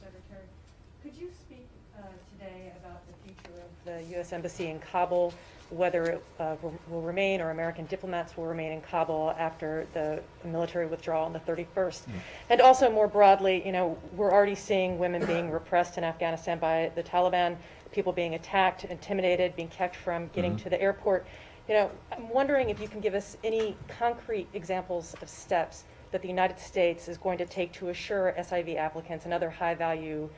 Secretary. Could you speak today about the future of the U.S. Embassy in Kabul, whether it will remain or American diplomats will remain in Kabul after the military withdrawal on the 31st? And also more broadly, we're already seeing women being repressed in Afghanistan by the Taliban, people being attacked, intimidated, being kept from getting to the airport. I'm wondering if you can give us any concrete examples of steps that the United States is going to take to assure SIV applicants and other high-target,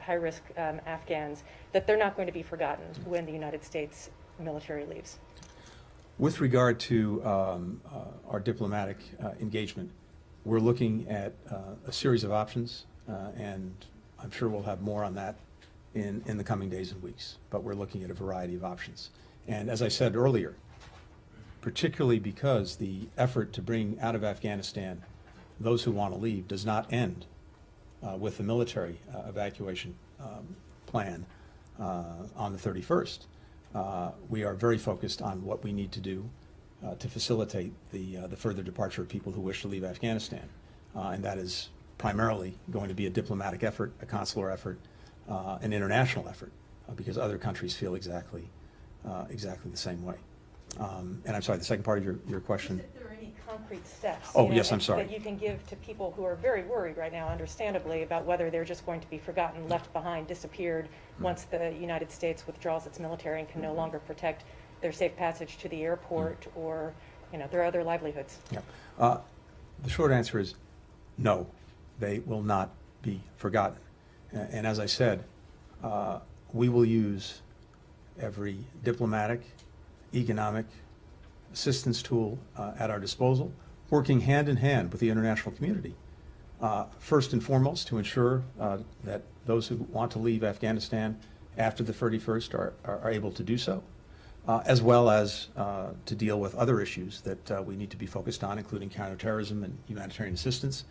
high-risk Afghans that they're not going to be forgotten when the United States military leaves. With regard to our diplomatic engagement, we're looking at a series of options, and I'm sure we'll have more on that in the coming days and weeks. But we're looking at a variety of options. And as I said earlier, particularly because the effort to bring out of Afghanistan those who want to leave does not end with the military evacuation plan on the 31st. We are very focused on what we need to do to facilitate the further departure of people who wish to leave Afghanistan. And that is primarily going to be a diplomatic effort, a consular effort, an international effort, because other countries feel exactly the same way. And I'm sorry, the second part of your question? If there are any concrete steps yes, I'm sorry. that you can give to people who are very worried right now, understandably, about whether they're just going to be forgotten, left behind, disappeared once the United States withdraws its military and can no longer protect their safe passage to the airport or their other livelihoods. Yeah. The short answer is no, they will not be forgotten. And as I said, we will use every diplomatic, economic assistance tool at our disposal, working hand in hand with the international community. First and foremost, to ensure that those who want to leave Afghanistan after the 31st are able to do so, as well as to deal with other issues that we need to be focused on, including counterterrorism and humanitarian assistance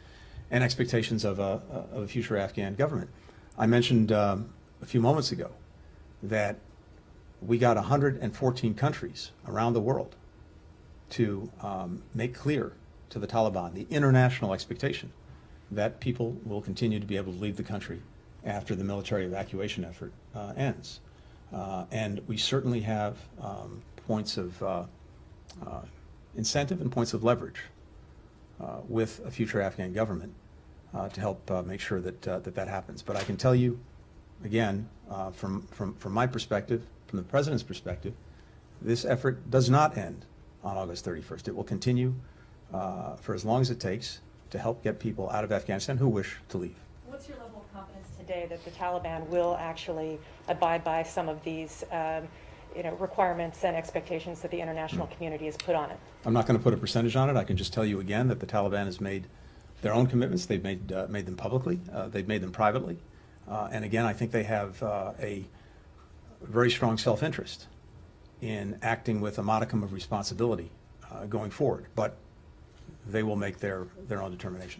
and expectations of a future Afghan government. I mentioned a few moments ago that we got 114 countries around the world to make clear to the Taliban the international expectation that people will continue to be able to leave the country after the military evacuation effort ends. And we certainly have points of incentive and points of leverage with a future Afghan government to help make sure that that happens. But I can tell you, again, from my perspective, from the President's perspective, this effort does not end on August 31st. It will continue for as long as it takes to help get people out of Afghanistan who wish to leave. What's your level of confidence today that the Taliban will actually abide by some of these requirements and expectations that the international community has put on it? I'm not going to put a percentage on it. I can just tell you again that the Taliban has made their own commitments. They've made them publicly. They've made them privately. And again, I think they have a very strong self-interest in acting with a modicum of responsibility going forward. But they will make their own determinations.